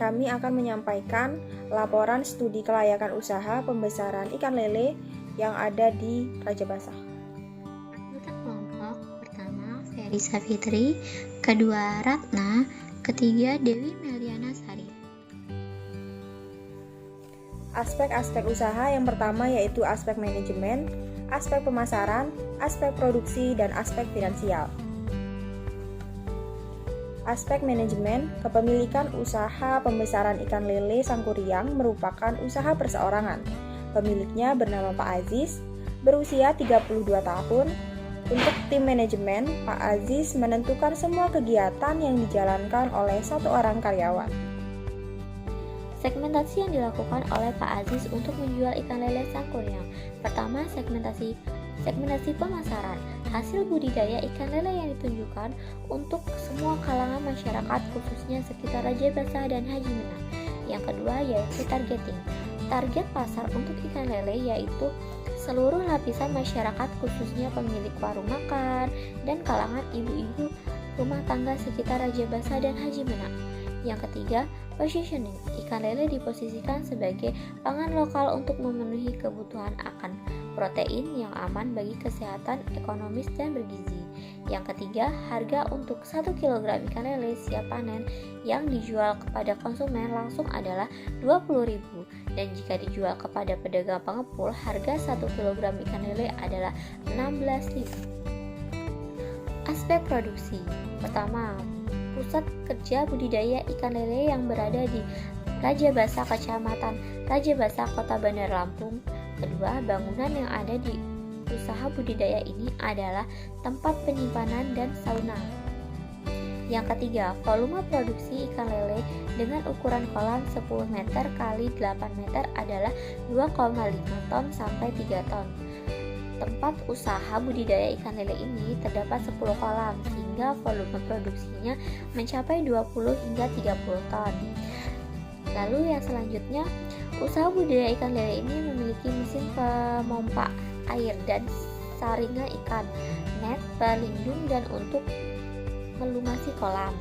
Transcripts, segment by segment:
kami akan menyampaikan laporan studi kelayakan usaha pembesaran ikan lele yang ada di Raja Basah. Anggota kelompok pertama Ferry Savitri, kedua Ratna, ketiga Dewi Meliana Sari. Aspek-aspek usaha yang pertama yaitu aspek manajemen, aspek pemasaran, aspek produksi, dan aspek finansial. Aspek manajemen, kepemilikan usaha pembesaran ikan lele Sangkuriang merupakan usaha perseorangan. Pemiliknya bernama Pak Aziz, berusia 32 tahun. Untuk tim manajemen, Pak Aziz menentukan semua kegiatan yang dijalankan oleh satu orang karyawan. Segmentasi yang dilakukan oleh Pak Aziz untuk menjual ikan lele Sangkuriang. Pertama, segmentasi pemasaran. Hasil budidaya ikan lele yang ditunjukkan untuk semua kalangan masyarakat, khususnya sekitar Raja Basah dan Haji Menang. Yang kedua yaitu targeting. Target pasar untuk ikan lele yaitu seluruh lapisan masyarakat, khususnya pemilik warung makan dan kalangan ibu-ibu rumah tangga sekitar Raja Basah dan Haji Menang. Yang ketiga, positioning. Ikan lele diposisikan sebagai pangan lokal untuk memenuhi kebutuhan akan protein yang aman bagi kesehatan, ekonomis, dan bergizi. Yang ketiga, harga untuk 1 kg ikan lele siap panen yang dijual kepada konsumen langsung adalah Rp20.000 dan jika dijual kepada pedagang pengepul, harga 1 kg ikan lele adalah Rp16.000. Aspek produksi. Pertama, pusat kerja budidaya ikan lele yang berada di Raja Basah, Kecamatan Raja Basah, Kota Bandar Lampung. Kedua, bangunan yang ada di usaha budidaya ini adalah tempat penyimpanan dan sauna. Yang ketiga, volume produksi ikan lele dengan ukuran kolam 10 meter x 8 meter adalah 2,5 ton sampai 3 ton. Tempat usaha budidaya ikan lele ini terdapat 10 kolam sehingga volume produksinya mencapai 20 hingga 30 ton. Lalu yang selanjutnya, usaha budidaya ikan lele ini memiliki mesin pemompa air dan saringan ikan, net, pelindung dan untuk melumasi kolam.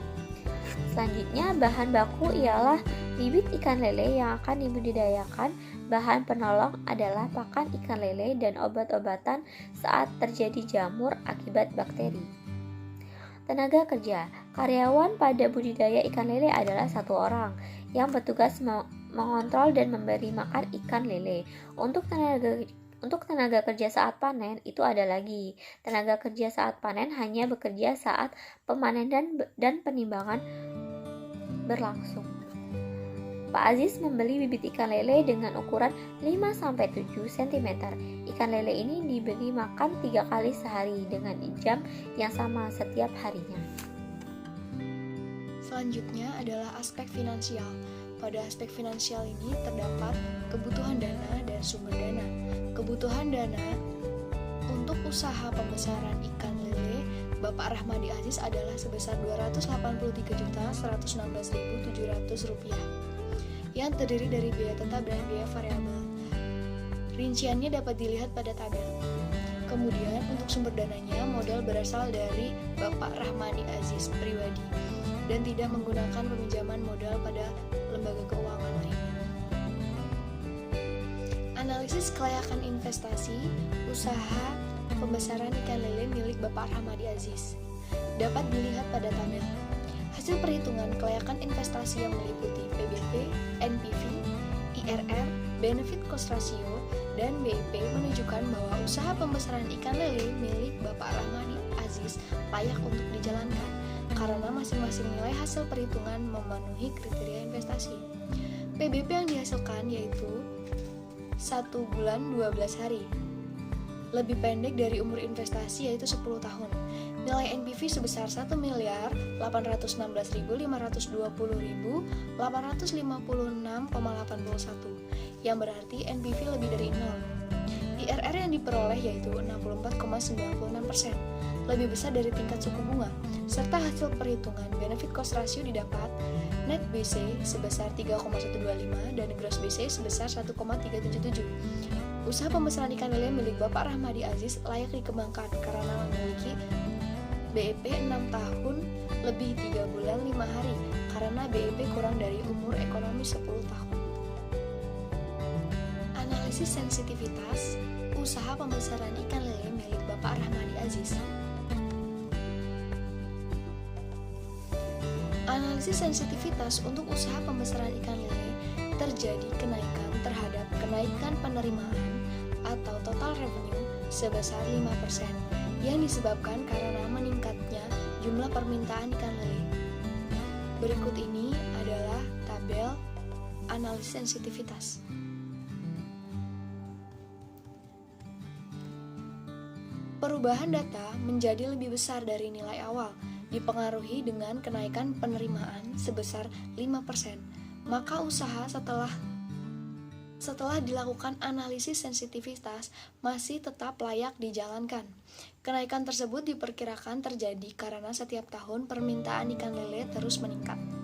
Selanjutnya, bahan baku ialah bibit ikan lele yang akan dibudidayakan. Bahan penolong adalah pakan ikan lele dan obat-obatan saat terjadi jamur akibat bakteri. Tenaga kerja. Karyawan pada budidaya ikan lele adalah 1 orang yang bertugas mengontrol dan memberi makan ikan lele. Untuk tenaga kerja saat panen itu ada lagi. Tenaga kerja saat panen hanya bekerja saat pemanen dan penimbangan berlangsung. Pak Aziz membeli bibit ikan lele dengan ukuran 5-7 cm. Ikan lele ini diberi makan 3 kali sehari dengan jam yang sama setiap harinya. Selanjutnya adalah aspek finansial. Pada aspek finansial ini terdapat kebutuhan dana dan sumber dana. Kebutuhan dana untuk usaha pembesaran ikan lele Bapak Rahmadi Aziz adalah sebesar Rp283.116.700 yang terdiri dari biaya tetap dan biaya variabel. Rinciannya dapat dilihat pada tabel. Kemudian untuk sumber dananya, modal berasal dari Bapak Rahmadi Aziz pribadi dan tidak menggunakan peminjaman modal pada lembaga keuangan lainnya. Analisis kelayakan investasi usaha pembesaran ikan lele milik Bapak Rahmadi Aziz dapat dilihat pada tabel. Hasil perhitungan kelayakan investasi yang meliputi PBV, NPV, IRR, Benefit Cost Ratio, dan BIP menunjukkan bahwa usaha pembesaran ikan lele milik Bapak Rahmadi Aziz layak untuk dijalankan karena masing-masing nilai hasil perhitungan memenuhi kriteria investasi. PBP yang dihasilkan yaitu 1 bulan 12 hari. Lebih pendek dari umur investasi yaitu 10 tahun. Nilai NPV sebesar 1.819.520.856,81 yang berarti NPV lebih dari 0. IRR yang diperoleh yaitu 64,96%, lebih besar dari tingkat suku bunga, serta hasil perhitungan benefit cost ratio didapat net BC sebesar 3,125 dan gross BC sebesar 1,377. Usaha pembesaran ikan lele milik Bapak Rahmadi Aziz layak dikembangkan karena memiliki BEP 6 tahun lebih 3 bulan 5 hari karena BEP kurang dari umur ekonomi 10 tahun. Analisis sensitivitas usaha pembesaran ikan lele milik Bapak Rahmadi Aziz. Analisis sensitivitas untuk usaha pembesaran ikan lele terjadi kenaikan terhadap kenaikan penerimaan atau total revenue sebesar 5% yang disebabkan karena meningkatnya jumlah permintaan ikan lele. Berikut ini adalah tabel analisis sensitivitas. Perubahan data menjadi lebih besar dari nilai awal, dipengaruhi dengan kenaikan penerimaan sebesar 5%, maka usaha setelah dilakukan analisis sensitivitas masih tetap layak dijalankan. Kenaikan tersebut diperkirakan terjadi karena setiap tahun permintaan ikan lele terus meningkat.